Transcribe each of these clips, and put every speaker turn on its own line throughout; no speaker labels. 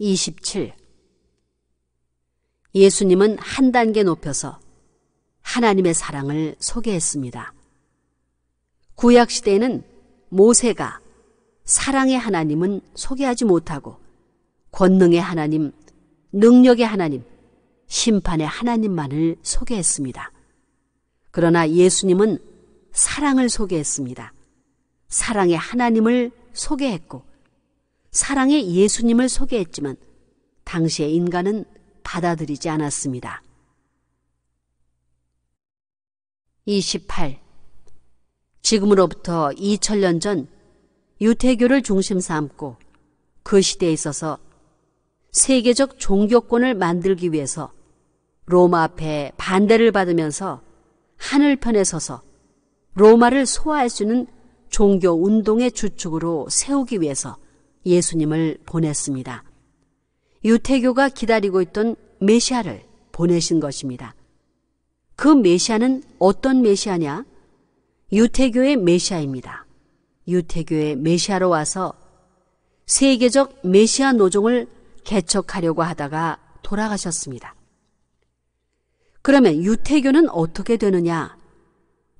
27. 예수님은 한 단계 높여서 하나님의 사랑을 소개했습니다. 구약시대에는 모세가 사랑의 하나님은 소개하지 못하고 권능의 하나님, 능력의 하나님, 심판의 하나님만을 소개했습니다. 그러나 예수님은 사랑을 소개했습니다. 사랑의 하나님을 소개했고 사랑의 예수님을 소개했지만 당시의 인간은 받아들이지 않았습니다. 28. 지금으로부터 2000년 전 유태교를 중심 삼고 그 시대에 있어서 세계적 종교권을 만들기 위해서 로마 앞에 반대를 받으면서 하늘편에 서서 로마를 소화할 수 있는 종교 운동의 주축으로 세우기 위해서 예수님을 보냈습니다. 유태교가 기다리고 있던 메시아를 보내신 것입니다. 그 메시아는 어떤 메시아냐? 유태교의 메시아입니다. 유태교의 메시아로 와서 세계적 메시아 노종을 개척하려고 하다가 돌아가셨습니다. 그러면 유태교는 어떻게 되느냐?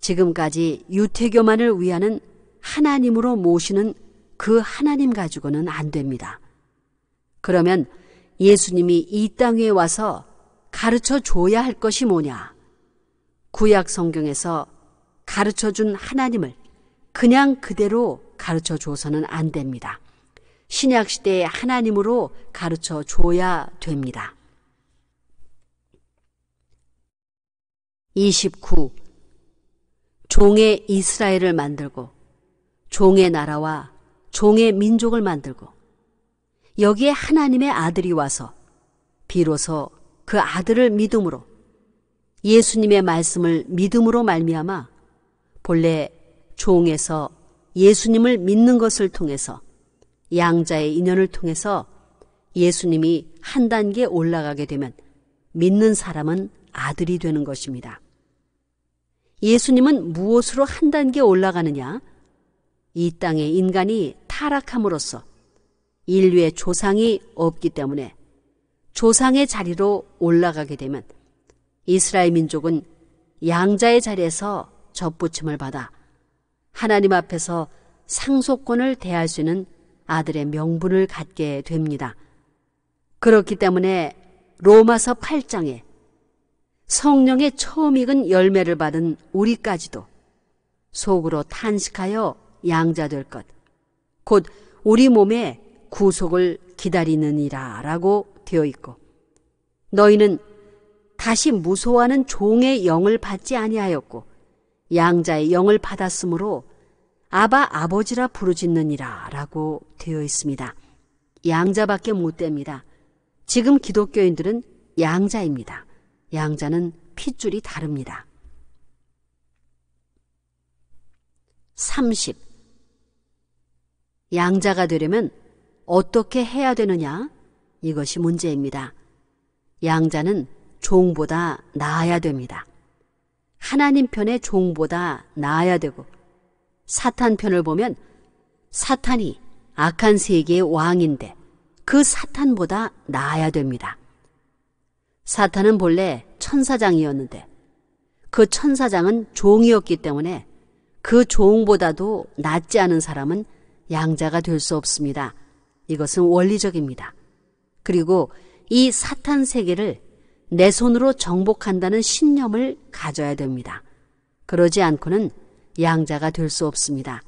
지금까지 유태교만을 위하는 하나님으로 모시는 그 하나님 가지고는 안 됩니다. 그러면 예수님이 이 땅 위에 와서 가르쳐 줘야 할 것이 뭐냐? 구약 성경에서 가르쳐 준 하나님을 그냥 그대로 가르쳐 줘서는 안 됩니다. 신약 시대의 하나님으로 가르쳐 줘야 됩니다. 29. 종의 이스라엘을 만들고 종의 나라와 종의 민족을 만들고 여기에 하나님의 아들이 와서 비로소 그 아들을 믿음으로 예수님의 말씀을 믿음으로 말미암아 본래 종에서 예수님을 믿는 것을 통해서 양자의 인연을 통해서 예수님이 한 단계 올라가게 되면 믿는 사람은 아들이 되는 것입니다. 예수님은 무엇으로 한 단계 올라가느냐? 이 땅에 인간이 타락함으로써 인류의 조상이 없기 때문에 조상의 자리로 올라가게 되면 이스라엘 민족은 양자의 자리에서 접붙임을 받아 하나님 앞에서 상속권을 대할 수 있는 아들의 명분을 갖게 됩니다. 그렇기 때문에 로마서 8장에 성령의 처음 익은 열매를 받은 우리까지도 속으로 탄식하여 양자 될 것, 곧 우리 몸의 구속을 기다리느니라 라고 되어 있고 너희는 다시 무소하는 종의 영을 받지 아니하였고 양자의 영을 받았으므로 아바 아버지라 부르짖느니라 라고 되어 있습니다. 양자밖에 못 됩니다. 지금 기독교인들은 양자입니다. 양자는 핏줄이 다릅니다. 30. 양자가 되려면 어떻게 해야 되느냐? 이것이 문제입니다. 양자는 종보다 나아야 됩니다. 하나님 편의 종보다 나아야 되고 사탄 편을 보면 사탄이 악한 세계의 왕인데 그 사탄보다 나아야 됩니다. 사탄은 본래 천사장이었는데 그 천사장은 종이었기 때문에 그 종보다도 낫지 않은 사람은 양자가 될 수 없습니다. 이것은 원리적입니다. 그리고 이 사탄 세계를 내 손으로 정복한다는 신념을 가져야 됩니다. 그러지 않고는 양자가 될 수 없습니다.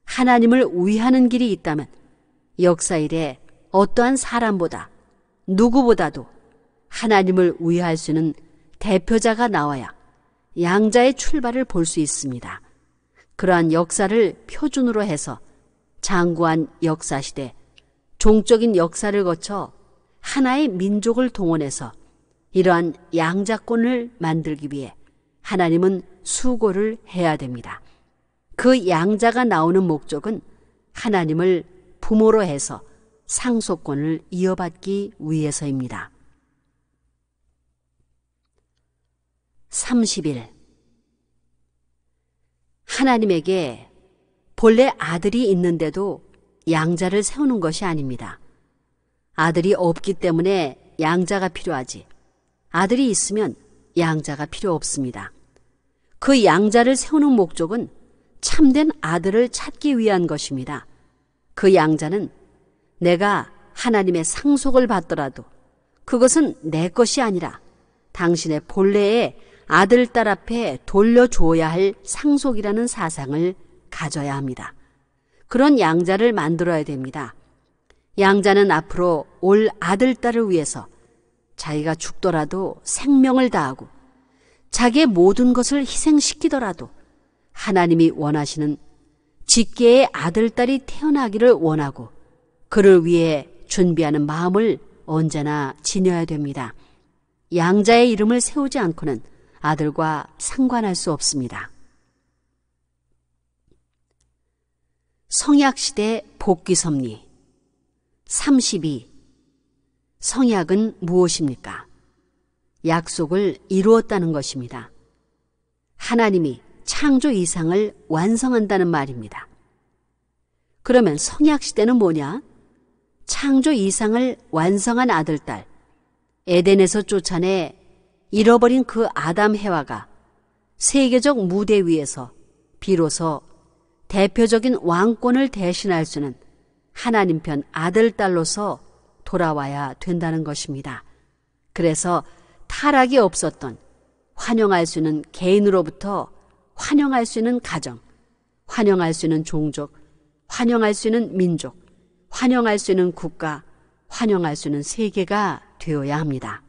하나님을 위하는 길이 있다면 역사일에 어떠한 사람보다 누구보다도 하나님을 위할 수 있는 대표자가 나와야 양자의 출발을 볼 수 있습니다. 그러한 역사를 표준으로 해서 장구한 역사시대, 종적인 역사를 거쳐 하나의 민족을 동원해서 이러한 양자권을 만들기 위해 하나님은 수고를 해야 됩니다. 그 양자가 나오는 목적은 하나님을 부모로 해서 상속권을 이어받기 위해서입니다. 30일. 하나님에게 본래 아들이 있는데도 양자를 세우는 것이 아닙니다. 아들이 없기 때문에 양자가 필요하지. 아들이 있으면 양자가 필요 없습니다. 그 양자를 세우는 목적은 참된 아들을 찾기 위한 것입니다. 그 양자는 내가 하나님의 상속을 받더라도 그것은 내 것이 아니라 당신의 본래의 아들, 딸 앞에 돌려줘야 할 상속이라는 사상을 가져야 합니다. 그런 양자를 만들어야 됩니다. 양자는 앞으로 올 아들, 딸을 위해서 자기가 죽더라도 생명을 다하고 자기의 모든 것을 희생시키더라도 하나님이 원하시는 직계의 아들, 딸이 태어나기를 원하고 그를 위해 준비하는 마음을 언제나 지녀야 됩니다. 양자의 이름을 세우지 않고는 아들과 상관할 수 없습니다. 성약시대 복귀섭리 32. 성약은 무엇입니까? 약속을 이루었다는 것입니다. 하나님이 창조 이상을 완성한다는 말입니다. 그러면 성약시대는 뭐냐? 창조 이상을 완성한 아들, 딸, 에덴에서 쫓아내 잃어버린 그 아담 해와가 세계적 무대 위에서 비로소 대표적인 왕권을 대신할 수는 하나님 편 아들, 딸로서 돌아와야 된다는 것입니다. 그래서 타락이 없었던 환영할 수 있는 개인으로부터 환영할 수 있는 가정, 환영할 수 있는 종족, 환영할 수 있는 민족, 환영할 수 있는 국가, 환영할 수 있는 세계가 되어야 합니다.